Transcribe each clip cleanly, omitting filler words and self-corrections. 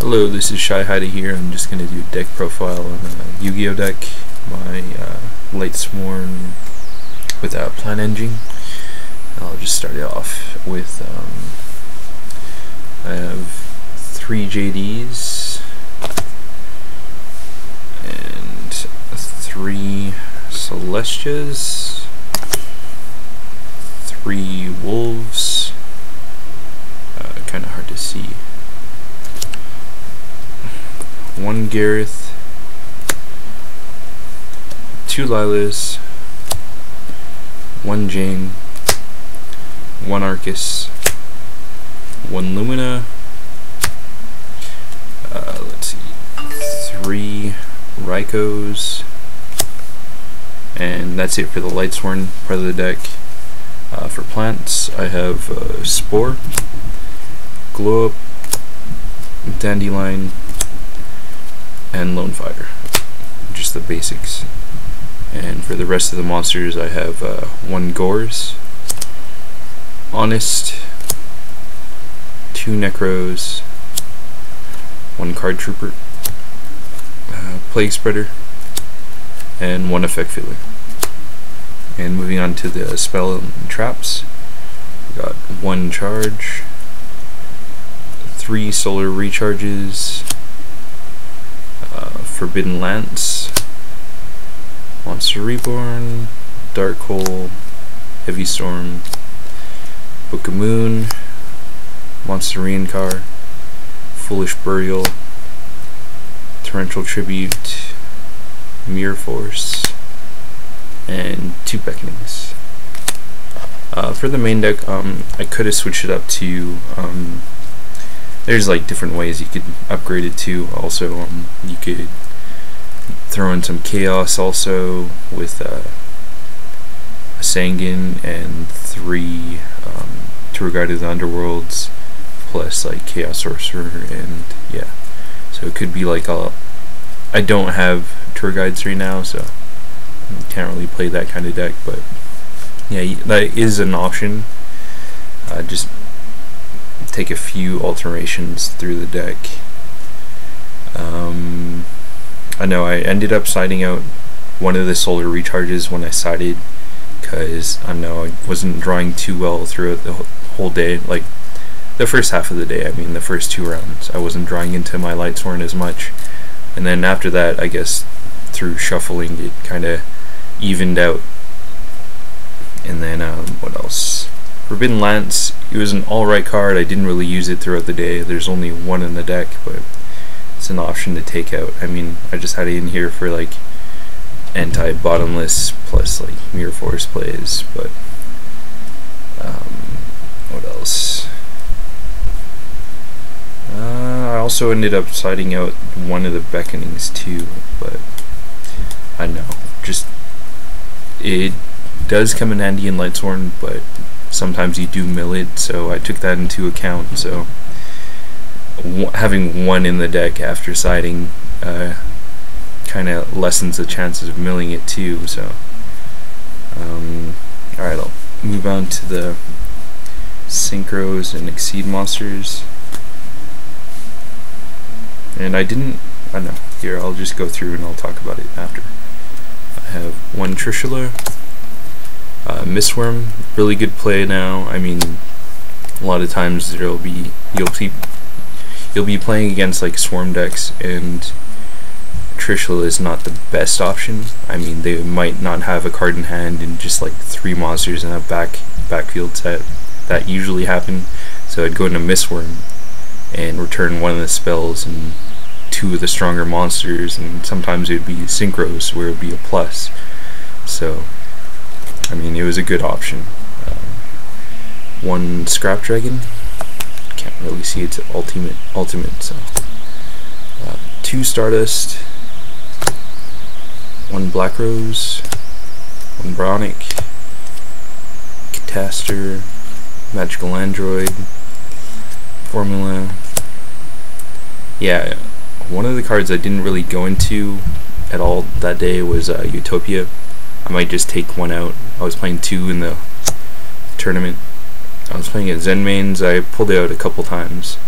Hello, this is AKGshyhaida here. I'm just going to do a deck profile on a YGO deck, my Lightsworn without plan engine. I'll just start it off with, I have 3 JDs and 3 celestias, 3 wolves, kind of hard to see. 1 garoth, 2 lylas, 1 jain, 1 aurkus, 1 lumina, let's see, 3 rykos, and that's it for the Lightsworn part of the deck. For plants, I have spore, glow up, dandelion, and lonefire, just the basics. And for the rest of the monsters, I have 1 gorz, honest, 2 necros, 1 card trooper, plaguespreader, and 1 effect filler. And moving on to the spell and traps, we got 1 charge, 3 solar recharges, Forbidden Lance, Monster Reborn, Dark Hole, Heavy Storm, Book of Moon, Monster Reincar, Foolish Burial, Torrential Tribute, Mirror Force, and 2 beckonings. For the main deck, I could have switched it up to there's like different ways you could upgrade it to. Also, you could throw in some chaos also with a Sangin and 3 tour guide of the underworlds plus like chaos sorcerer, and yeah, so it could be like I don't have tour guides right now, so can't really play that kind of deck, but yeah, that is an option. Just take a few alterations through the deck. I know I ended up siding out one of the solar recharges when I sided, because I know I wasn't drawing too well throughout the whole day. Like the first half of the day, I mean the first 2 rounds, I wasn't drawing into my Lightsworn as much, and then after that, I guess through shuffling it kind of evened out. And then what else? Forbidden Lance, it was an alright card. I didn't really use it throughout the day. There's only 1 in the deck, but it's an option to take out. I mean, I just had it in here for like anti-bottomless plus like Mirror Force plays, but what else? I also ended up siding out one of the beckonings too, but I don't know, just it does come in handy in Lightsworn, but sometimes you do mill it, so I took that into account. So having 1 in the deck after siding kind of lessens the chances of milling it too. So alright, I'll move on to the synchros and exceed monsters. And I don't know, here I'll just go through and I'll talk about it after. I have 1 trishula, Wurm, really good play now. I mean, a lot of times you'll be playing against like swarm decks, and trishula is not the best option. I mean, they might not have a card in hand and just like 3 monsters in a backfield set. That usually happen. So I'd go into Wurm and return 1 of the spells and 2 of the stronger monsters, and sometimes it would be synchros where it would be a plus. So I mean, it was a good option. 1 scrap dragon, can't really see its ultimate. So 2 stardust, 1 black rose, 1 brionac, catastor, magical android, formula. Yeah, one of the cards I didn't really go into at all that day was Utopia. I might just take 1 out. I was playing 2 in the tournament. I was playing at Zen mains. I pulled it out a couple times.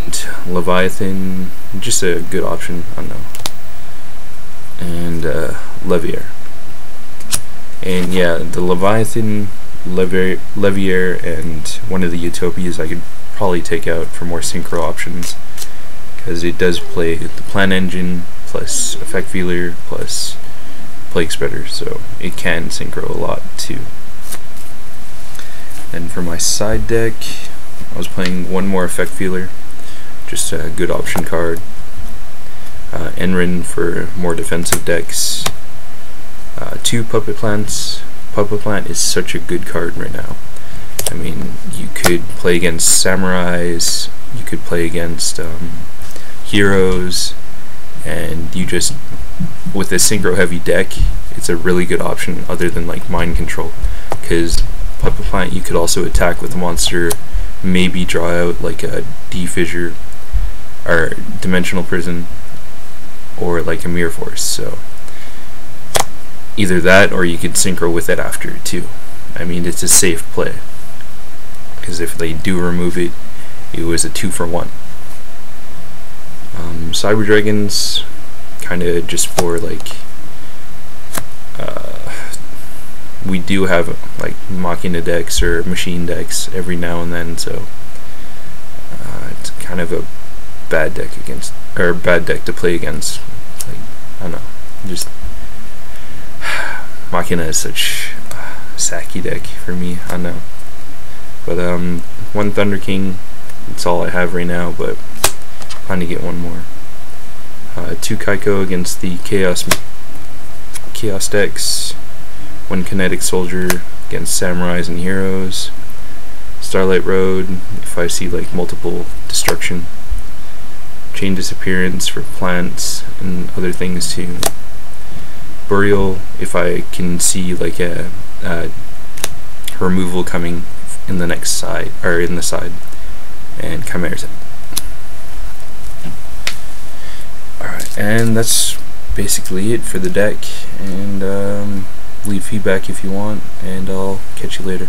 And Leviathan, just a good option, I don't know. And Levier. And yeah, the Leviathan, Levier, and one of the Utopias I could probably take out for more synchro options, because it does play the plan engine plus effect feeler plus plaguespreader, so it can synchro a lot too. And for my side deck, I was playing one more effect feeler, just a good option card. Enrin for more defensive decks. 2 puppet plants. Puppet plant is such a good card right now. I mean, you could play against samurais, you could play against heroes, and you just, with a synchro heavy deck, it's a really good option other than like mind control, because puppet plant you could also attack with a monster, maybe draw out like a D-fissure or dimensional prison or like a mirror force, so either that or you could synchro with it after too. I mean, it's a safe play, because if they do remove it, it was a 2-for-1. Cyber Dragons, kind of just for like, we do have like Machina decks or machine decks every now and then, so it's kind of a bad deck against, or bad deck to play against. Like, I don't know, just Machina is such a sacky deck for me, I don't know. But one Thunder King, that's all I have right now, but plan to get one more. 2 Kaiko against the Chaos decks. 1 Kinetic Soldier against Samurais and Heroes. Starlight Road, if I see like multiple destruction. Chain Disappearance for plants and other things too. Burial, if I can see like a removal coming in the next side, or in the side. And Chimera's it. Alright, and that's basically it for the deck, and leave feedback if you want, and I'll catch you later.